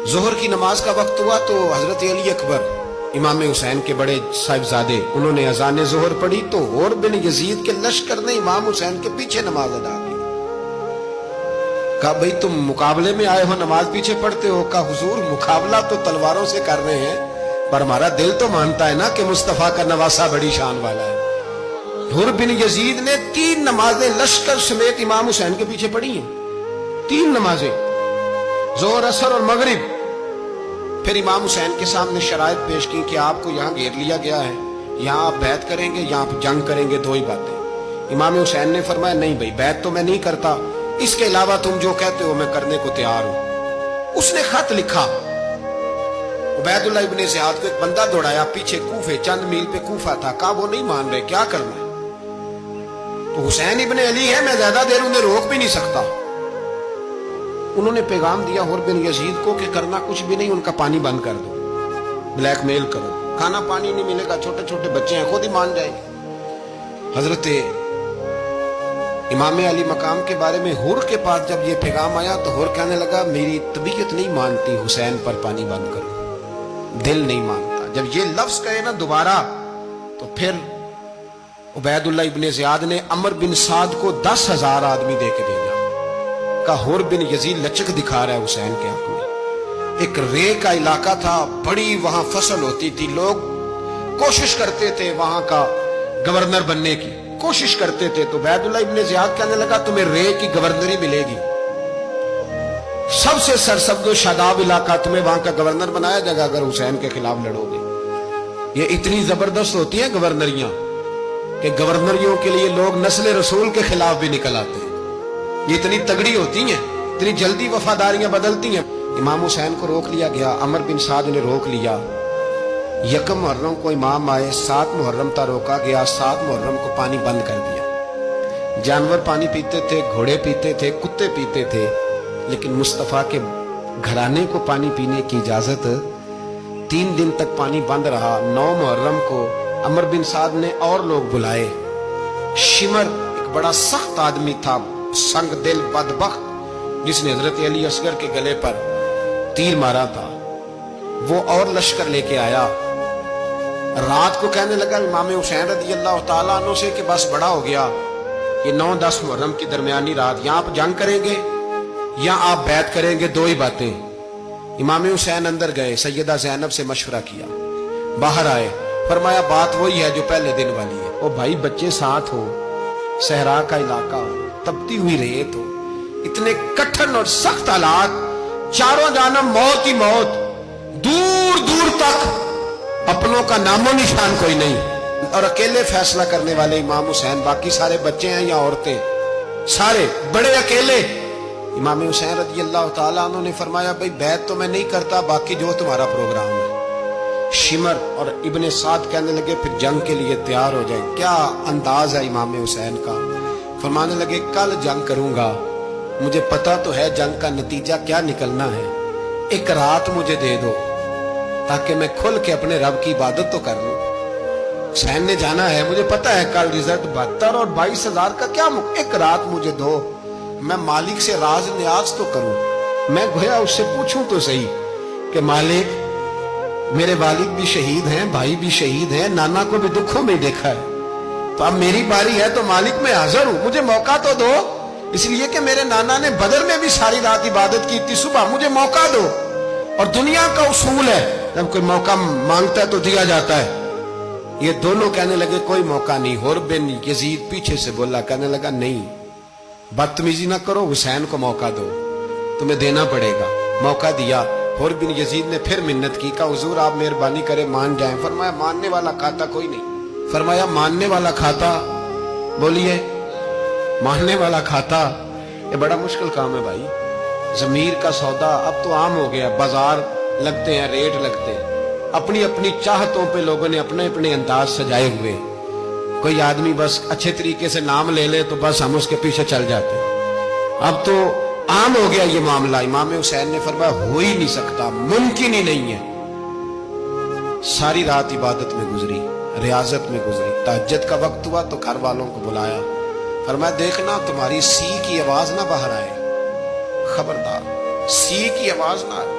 ज़ोहर की नमाज का वक्त हुआ तो हजरत अली अकबर इमाम हुसैन के बड़े साहिबजादे उन्होंने अजान ज़ोहर पढ़ी तो और बिन यजीद के लश्कर ने इमाम हुसैन के पीछे नमाज अदा की। कहा भाई तुम मुकाबले में आए हो, नमाज पीछे पढ़ते हो? कहा हुजूर मुकाबला तो तलवारों से कर रहे हैं पर हमारा दिल तो मानता है ना कि मुस्तफा का नवासा बड़ी शान वाला है। हुर बिन यजीद ने 3 नमाजें लश्कर समेत इमाम हुसैन के पीछे पढ़ी हैं, 3 नमाजें, जोहर असर और मगरिब। फिर इमाम हुसैन के सामने शराइत पेश की कि आपको यहाँ घेर लिया गया है, यहाँ आप बैत करेंगे, यहाँ आप जंग करेंगे, 2 ही बातें। इमाम हुसैन ने फरमाया नहीं भाई बैत तो मैं नहीं करता, इसके अलावा तुम जो कहते हो मैं करने को तैयार हूं। उसने खत लिखा, उबैदुल्लाह इब्ने ज़ियाद को एक बंदा दौड़ाया पीछे, कूफे चंद मील पे कूफा था। कहा वो नहीं मान रहे, क्या करना है? तो हुसैन इब्ने अली है, मैं ज्यादा देर उन्हें रोक भी नहीं सकता। उन्होंने पैगाम दिया हुर बिन यजीद को कि करना कुछ भी नहीं, उनका पानी बंद कर दो, ब्लैकमेल करो, खाना पानी नहीं मिलेगा, छोटे छोटे बच्चे हैं, खुद ही मान जाएंगे। हजरत इमाम अली मकाम के बारे में हुर के पास जब ये पैगाम आया तो हुर कहने लगा मेरी तबीयत नहीं मानती हुसैन पर पानी बंद करो, दिल नहीं मानता। जब ये लफ्ज कहे ना दोबारा तो फिर उबैदुल्लाह इब्ने ज़ियाद ने अमर बिन साद को 10,000 आदमी दे के भेजा। का हुर बिन यजीद लचक दिखा रहा है हुसैन के हक में। एक रे का इलाका था, बड़ी वहां फसल होती थी, लोग कोशिश करते थे वहां का गवर्नर बनने की कोशिश करते थे। तो उबैदुल्लाह इब्ने ज़ियाद कहने लगा तुम्हें रे की गवर्नरी मिलेगी, सबसे सरसब्द शादाब इलाका, तुम्हें वहां का गवर्नर बनाया जाएगा अगर हुसैन के खिलाफ लड़ोगे। ये इतनी जबरदस्त होती है गवर्नरियां कि गवर्नरियों के लिए लोग नस्ल रसूल के खिलाफ भी निकल आते हैं। ये इतनी तगड़ी होती हैं, इतनी जल्दी वफादारियां बदलती हैं। इमाम हुसैन को रोक लिया गया, अमर बिन साद ने रोक लिया। यकम मुहर्रम को इमाम आए, 7 मुहर्रम तक रोका गया, 7 मुहर्रम को पानी बंद कर दिया। जानवर पानी पीते थे, घोड़े पीते थे, कुत्ते पीते थे, लेकिन मुस्तफा के घराने को पानी पीने की इजाजत 3 दिन तक पानी बंद रहा। 9 मुहर्रम को अमर बिन साद ने और लोग बुलाए। शिमर एक बड़ा सख्त आदमी था, संग दिल बदबख्त, जिसने हजरत अली असगर के गले पर तीर मारा था, वो और लश्कर लेके आया। रात को कहने लगा इमाम हुसैन रज़ी अल्लाह तआला अन्हु से कि बस बड़ा हो गया, ये 9-10 मुहर्रम की दरमियानी रात, यहाँ आप जंग करेंगे या आप बैत करेंगे, 2 ही बातें। इमाम हुसैन अंदर गए, सैयदा ज़ैनब से मशवरा किया, बाहर आए, फरमाया बात वही है जो पहले दिन वाली है। ओ भाई बच्चे साथ हो, सहरा का इलाका हो, तपती हुई रेत हो, इतने कठिन और सख्त हालात, चारों जानब मौत ही मौत, दूर दूर तक अपनों का नामो निशान कोई नहीं, और अकेले फैसला करने वाले इमाम हुसैन, बाकी सारे बच्चे हैं या औरतें, सारे बड़े अकेले। इमाम हुसैन रज़ी अल्लाह तआला अन्हु ने फरमाया भाई बैत तो मैं नहीं करता, बाकी जो तुम्हारा प्रोग्राम है। शिमर और इब्ने साद कहने लगे फिर जंग के लिए तैयार हो जाए। क्या अंदाज है इमाम हुसैन का। फरमाने लगे कल जंग करूंगा, मुझे पता तो है जंग का नतीजा क्या निकलना है, एक रात मुझे दे दो ताकि मैं खुल के अपने रब की इबादत तो कर लूं। हुसैन ने जाना है, मुझे पता है कल रिजल्ट 72 और 22,000 का क्या, एक रात मुझे दो, मैं मालिक से राज न्याज तो करूं। मैं गोया उससे पूछूं तो सही कि मालिक मेरे वालिद भी शहीद हैं, भाई भी शहीद हैं, नाना को भी दुखों में देखा है, तो अब मेरी बारी है तो मालिक मैं हाजिर हूं, मुझे मौका तो दो, इसलिए कि मेरे नाना ने बदर में भी सारी रात इबादत की थी, सुबह मुझे मौका दो। और दुनिया का उसूल है जब कोई मौका मांगता है तो दिया जाता है। ये दोनों कहने लगे कोई मौका नहीं। हुर बिन यजीद पीछे से बोला, कहने लगा नहीं बदतमीजी ना करो, हुसैन को मौका दो, तुम्हें देना पड़ेगा। मौका दिया। हुर बिन यजीद ने फिर मिन्नत की, कहा हुजूर आप मेहरबानी करें मान जाएं। फरमाया मानने वाला खाता कोई नहीं। फरमाया मानने वाला खाता, बोलिए मानने वाला खाता, ये बड़ा मुश्किल काम है भाई। जमीर का सौदा अब तो आम हो गया, बाजार लगते हैं, रेट लगते हैं, अपनी अपनी चाहतों पे लोगों ने अपने अपने अंदाज सजाए हुए। कोई आदमी बस अच्छे तरीके से नाम ले ले तो बस हम उसके पीछे चल जाते हैं। अब तो आम हो गया ये मामला। इमाम हुसैन ने फरमाया हो ही नहीं सकता, मुमकिन ही नहीं है। सारी रात इबादत में गुजरी, रियाजत में गुजरी। तहज्जुद का वक्त हुआ तो घर वालों को बुलाया, फरमाया देखना तुम्हारी सी की आवाज ना बाहर आए, खबरदार सी की आवाज ना आए।